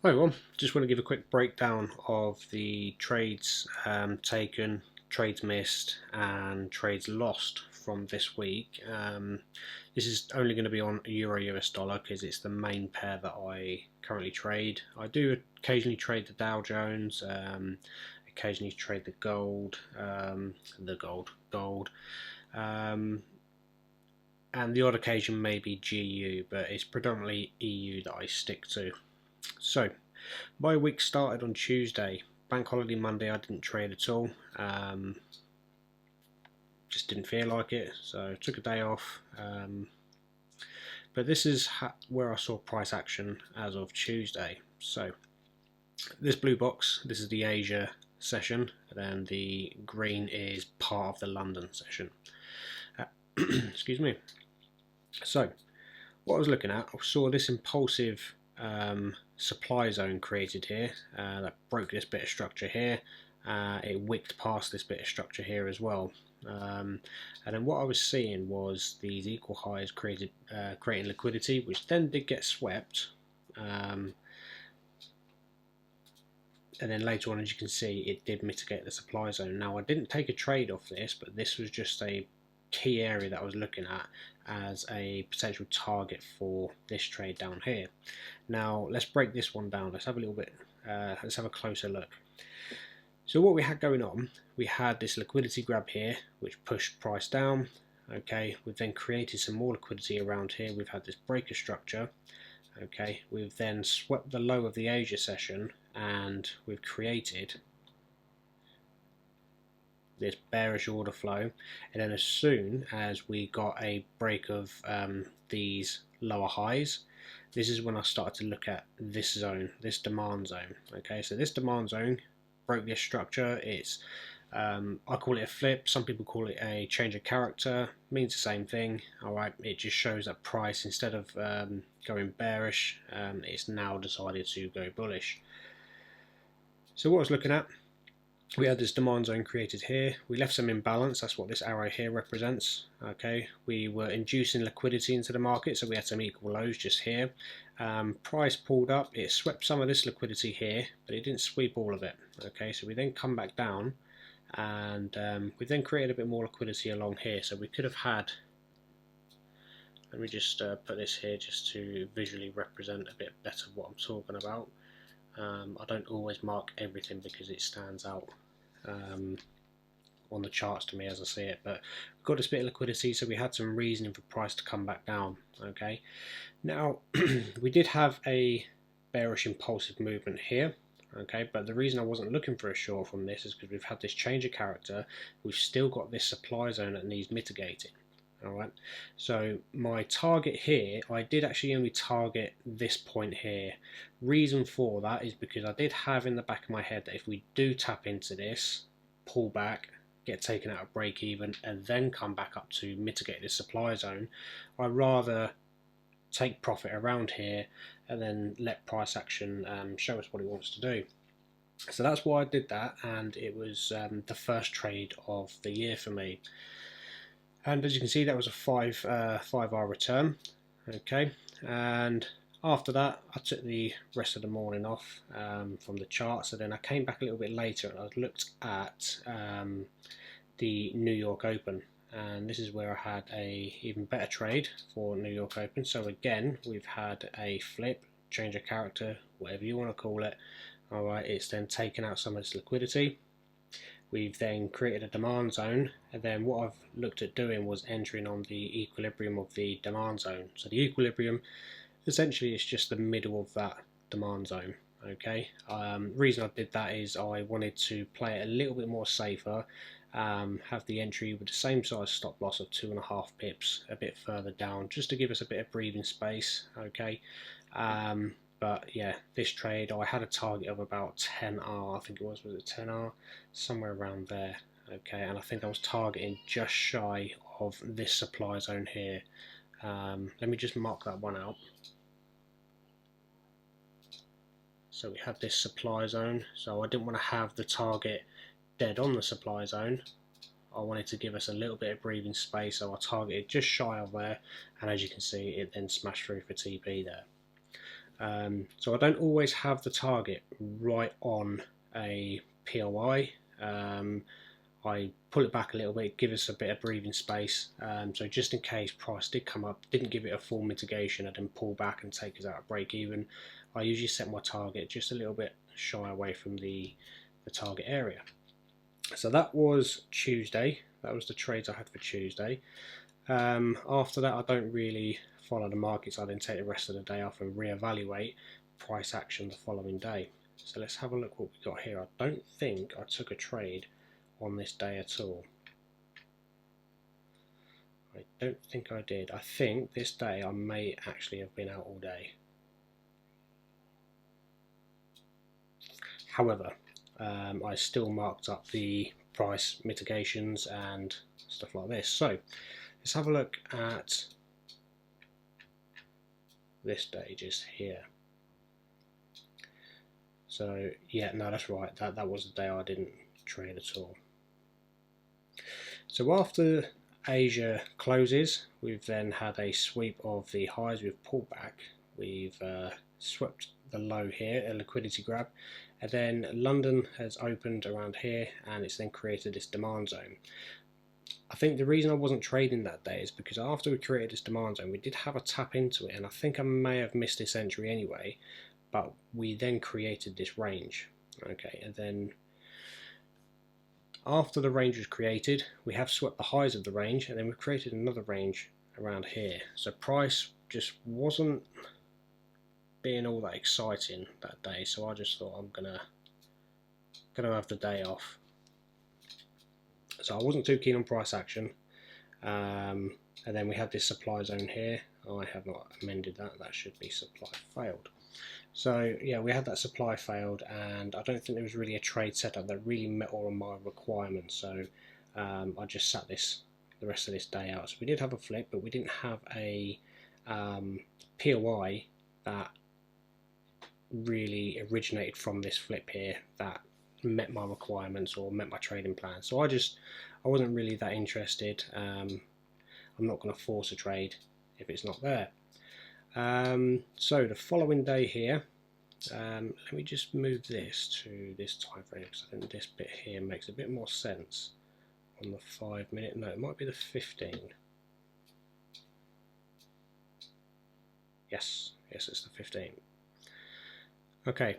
Hi everyone, just want to give a quick breakdown of the trades taken, trades missed and trades lost from this week. This is only going to be on Euro US dollar because it's the main pair that I currently trade. I do occasionally trade the Dow Jones, occasionally trade the gold, and the odd occasion maybe GU, but it's predominantly EU that I stick to. So, my week started on Tuesday. Bank holiday Monday I didn't trade at all. Just didn't feel like it, so took a day off. But this is where I saw price action as of Tuesday. So, this blue box, this is the Asia session, and then the green is part of the London session. Excuse me. So, what I was looking at, I saw this impulsive supply zone created here that broke this bit of structure here. It wicked past this bit of structure here as well, and then what I was seeing was these equal highs creating liquidity, which then did get swept, and then later on, as you can see, it did mitigate the supply zone. Now, I didn't take a trade off this, but this was just a key area that I was looking at as a potential target for this trade down here. Now let's break this one down. Let's have a little bit, let's have a closer look. So what we had going on, we had this liquidity grab here which pushed price down. Okay, we've then created some more liquidity around here. We've had this breaker structure. Okay, we've then swept the low of the Asia session and we've created this bearish order flow, and then as soon as we got a break of these lower highs, this is when I started to look at this zone, this demand zone. Okay, so this demand zone broke this structure. It's I call it a flip, some people call it a change of character, means the same thing. Alright, it just shows that price, instead of going bearish, it's now decided to go bullish. So what I was looking at, we had this demand zone created here. We left some imbalance. That's what this arrow here represents. Okay, we were inducing liquidity into the market, so we had some equal lows just here. Price pulled up. It swept some of this liquidity here, but it didn't sweep all of it. Okay, so we then come back down, and we then created a bit more liquidity along here. So we could have had. Let me just put this here just to visually represent a bit better what I'm talking about. I don't always mark everything because it stands out on the charts to me as I see it, but we've got this bit of liquidity, so we had some reasoning for price to come back down. Okay, now we did have a bearish impulsive movement here. Okay, but the reason I wasn't looking for a short from this is because we've had this change of character. We've still got this supply zone that needs mitigating. Alright, so my target here, I did actually only target this point here. Reason for that is because I did have in the back of my head that if we do tap into this, pull back, get taken out of break even, and then come back up to mitigate this supply zone, I'd rather take profit around here and then let price action show us what it wants to do. So that's why I did that, and it was the first trade of the year for me. And as you can see, that was a 5R return. Okay, and after that I took the rest of the morning off from the chart. So then I came back a little bit later and I looked at the New York Open, and this is where I had a even better trade for New York Open. So again, we've had a flip, change of character, whatever you want to call it. Alright, it's then taken out some of this liquidity. We've then created a demand zone, and then what I've looked at doing was entering on the equilibrium of the demand zone. So the equilibrium essentially is just the middle of that demand zone. Okay, reason I did that is I wanted to play it a little bit more safer, have the entry with the same size stop loss of 2.5 pips a bit further down, just to give us a bit of breathing space. Okay, but yeah, this trade I had a target of about 10R, I think it was it 10R? Somewhere around there. Okay, and I think I was targeting just shy of this supply zone here. Let me just mark that one out. So we have this supply zone, so I didn't want to have the target dead on the supply zone. I wanted to give us a little bit of breathing space, so I targeted just shy of there, and as you can see, it then smashed through for TP there. So I don't always have the target right on a POI. I pull it back a little bit, give us a bit of breathing space, so just in case price did come up, didn't give it a full mitigation and then pull back and take us out of break even, I usually set my target just a little bit shy away from the target area. So that was Tuesday. That was the trades I had for Tuesday. After that, I don't really follow the markets. I then take the rest of the day off and reevaluate price action the following day. So let's have a look what we got here. I don't think I took a trade on this day at all. I don't think I did. I think this day I may actually have been out all day. However, I still marked up the price mitigations and stuff like this. So let's have a look at this day just here. So yeah, no, that's right. That was the day I didn't trade at all. So after Asia closes, we've then had a sweep of the highs. We've pulled back. We've swept the low here, a liquidity grab, and then London has opened around here, and it's then created this demand zone. I think the reason I wasn't trading that day is because after we created this demand zone, we did have a tap into it, and I think I may have missed this entry anyway, but we then created this range. Okay, and then after the range was created, we have swept the highs of the range, and then we've created another range around here. So price just wasn't being all that exciting that day, so I just thought I'm gonna have the day off. So I wasn't too keen on price action, and then we had this supply zone here. I have not amended that. That should be supply failed. So yeah, we had that supply failed, and I don't think there was really a trade setup that really met all of my requirements. So I just sat the rest of this day out. So we did have a flip, but we didn't have a POI that really originated from this flip here that met my requirements or met my trading plan. So I wasn't really that interested. I'm not going to force a trade if it's not there. So the following day here, let me just move this to this time frame, because I think this bit here makes a bit more sense on the 5 minute. No, it might be the 15. Yes, it's the 15. Okay,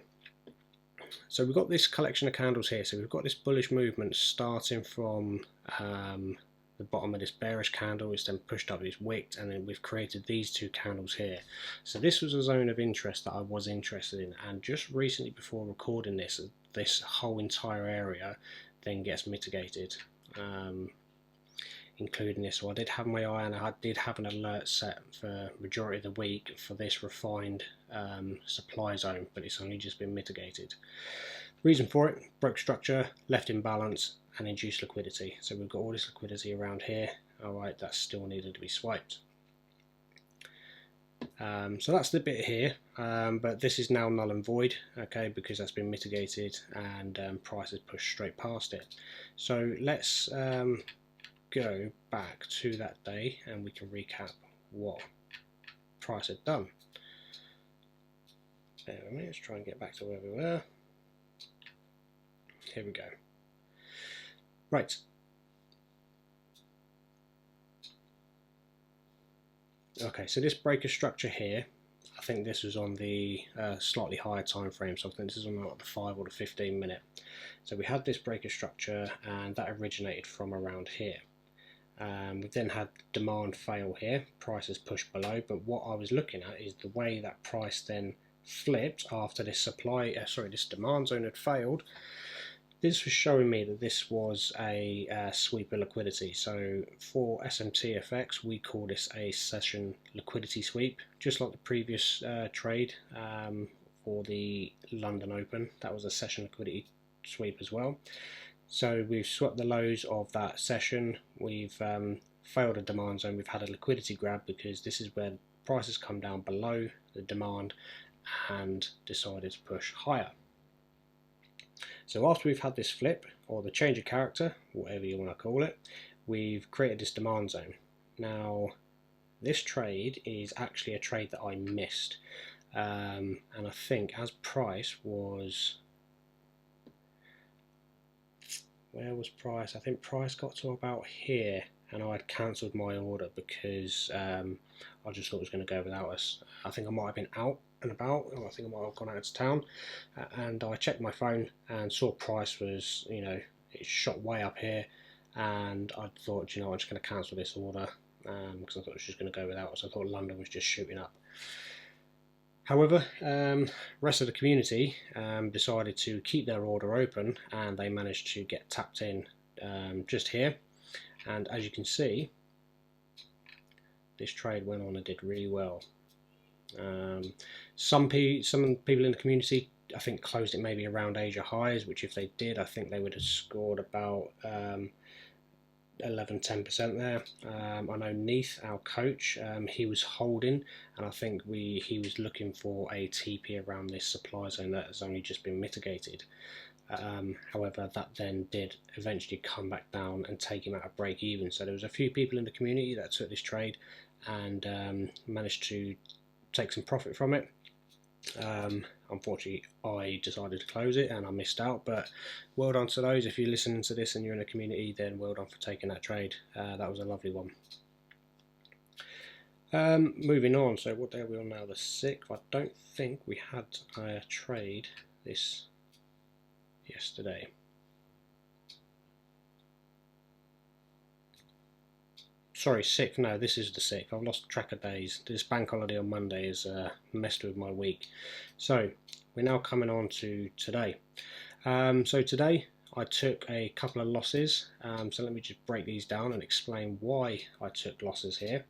so we've got this collection of candles here. So we've got this bullish movement starting from the bottom of this bearish candle. It's then pushed up, it's wicked, and then we've created these two candles here. So this was a zone of interest that I was interested in, and just recently before recording this whole entire area then gets mitigated, including this. So I did have my eye, and I did have an alert set for majority of the week for this refined supply zone, but it's only just been mitigated. Reason for it: broke structure, left imbalance, and induced liquidity. So we've got all this liquidity around here. Alright, that still needed to be swiped. So that's the bit here, but this is now null and void, okay, because that's been mitigated and price is pushed straight past it. So let's go back to that day and we can recap what price had done. Let's try and get back to where we were. Here we go. Right. Okay, so this breaker structure here, I think this was on the slightly higher time frame, so I think this is on like the 5 or the 15 minute. So we had this breaker structure, and that originated from around here. We then had demand fail here, prices pushed below, but what I was looking at is the way that price then flipped after this this demand zone had failed. This was showing me that this was a sweep of liquidity. So for SMTFX, we call this a session liquidity sweep, just like the previous trade for the London Open. That was a session liquidity sweep as well. So we've swept the lows of that session. We've failed a demand zone. We've had a liquidity grab because this is where prices come down below the demand and decided to push higher. So after we've had this flip, or the change of character, whatever you want to call it, we've created this demand zone. Now, this trade is actually a trade that I missed. and I think as price was, where was price? I think price got to about here, and I had cancelled my order because I just thought it was going to go without us. I think I might have been out and about, or I think I might have gone out of town, and I checked my phone and saw price was, it shot way up here, and I thought, I'm just going to cancel this order because I thought it was just going to go without us. I thought London was just shooting up. However, rest of the community decided to keep their order open, and they managed to get tapped in just here. And as you can see, this trade went on and did really well. Some people in the community, I think, closed it maybe around Asia highs, which if they did, I think they would have scored about 11-10% there. I know Neath, our coach, he was holding, and I think he was looking for a TP around this supply zone that has only just been mitigated. However, that then did eventually come back down and take him out of break even. So there was a few people in the community that took this trade and managed to take some profit from it. Unfortunately, I decided to close it and I missed out, but well done to those. If you're listening to this and you're in a community, then well done for taking that trade. That was a lovely one. Moving on, so what day are we on now? The 6th. I don't think we had a trade this yesterday. Sorry, 6th. No, this is the 6th. I've lost track of days. This bank holiday on Monday has messed with my week. So we're now coming on to today. So today I took a couple of losses. So let me just break these down and explain why I took losses here.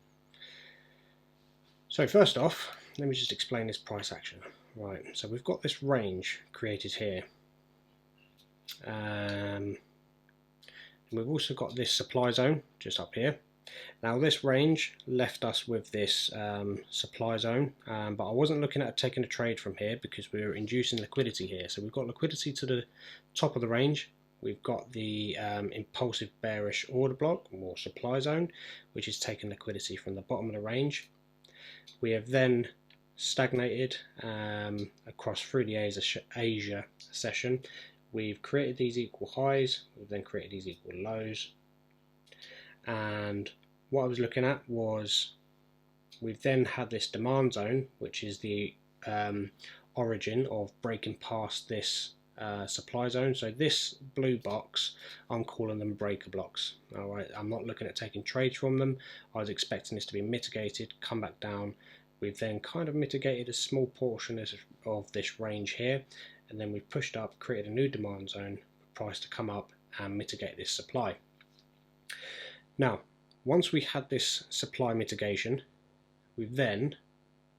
So first off, let me just explain this price action. Right, so we've got this range created here. And we've also got this supply zone just up here. Now this range left us with this supply zone, but I wasn't looking at taking a trade from here because we were inducing liquidity here. So we've got liquidity to the top of the range. We've got the impulsive bearish order block or supply zone, which is taking liquidity from the bottom of the range. We have then stagnated across through the Asia session. We've created these equal highs, we've then created these equal lows, and what I was looking at was we've then had this demand zone, which is the origin of breaking past this supply zone. So this blue box, I'm calling them breaker blocks. All right, I'm not looking at taking trades from them. I was expecting this to be mitigated, come back down. We've then kind of mitigated a small portion of this range here, and then we've pushed up, created a new demand zone, price to come up and mitigate this supply. Now, once we had this supply mitigation, we've then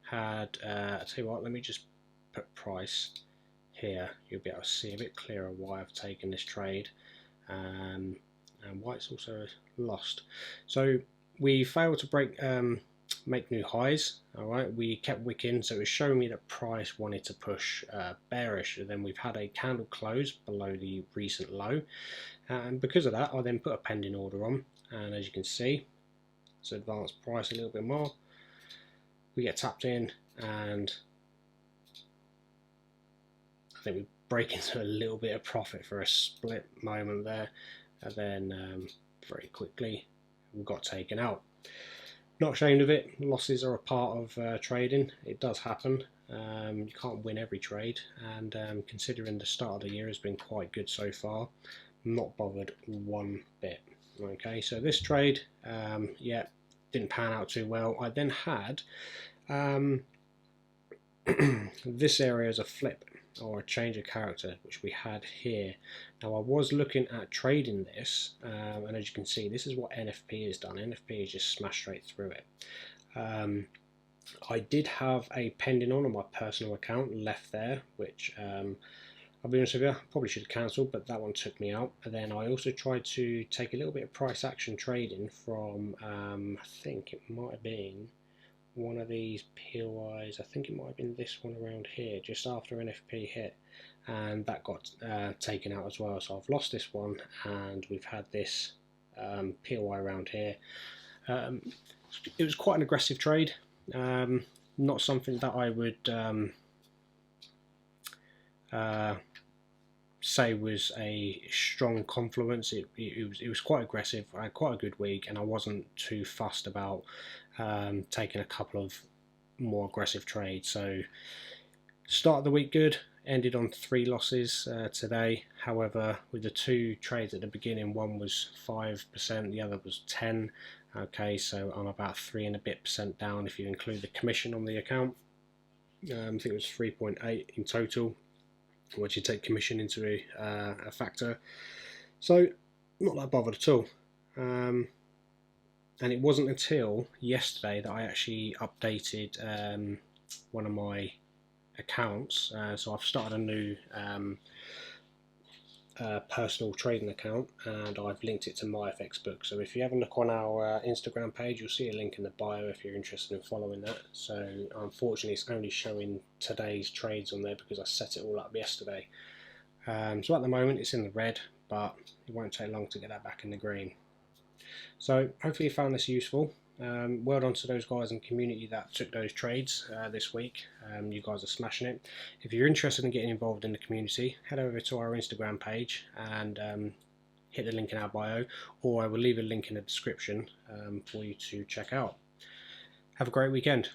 had, I'll tell you what, let me just put price here. You'll be able to see a bit clearer why I've taken this trade and why it's also lost. So we failed to make new highs. All right, we kept wicking, so it was showing me that price wanted to push bearish, and then we've had a candle close below the recent low, and because of that I then put a pending order on, and as you can see, let's advance price a little bit more. We get tapped in, and I think we break into a little bit of profit for a split moment there, and then very quickly we got taken out. Not ashamed of it. Losses are a part of trading. It does happen. You can't win every trade, and considering the start of the year has been quite good so far, I'm not bothered one bit. Okay, so this trade, yeah, didn't pan out too well. I then had this area as a flip or a change of character, which we had here. Now I was looking at trading this, and as you can see, this is what NFP has done. NFP has just smashed straight through it. I did have a pending on my personal account left there, which I'll be honest with you, probably should have cancelled, but that one took me out. And then I also tried to take a little bit of price action trading from, I think it might have been one of these POIs. I think it might have been this one around here, just after NFP hit, and that got taken out as well. So I've lost this one, and we've had this POI around here. It was quite an aggressive trade. Not something that I would say was a strong confluence. It was quite aggressive. I had quite a good week, and I wasn't too fussed about taking a couple of more aggressive trades. So start of the week good, ended on 3 losses today. However, with the 2 trades at the beginning, one was 5%, the other was 10. Okay, so I'm about 3 and a bit percent down if you include the commission on the account. I think it was 3.8 in total once you take commission into a factor. So not that bothered at all. And it wasn't until yesterday that I actually updated one of my accounts. So I've started a new personal trading account, and I've linked it to my FX book. So if you have a look on our Instagram page, you'll see a link in the bio if you're interested in following that. So unfortunately it's only showing today's trades on there because I set it all up yesterday. So at the moment it's in the red, but it won't take long to get that back in the green. So hopefully you found this useful. Well done to those guys in the community that took those trades this week. You guys are smashing it. If you're interested in getting involved in the community, head over to our Instagram page and hit the link in our bio, or I will leave a link in the description for you to check out. Have a great weekend.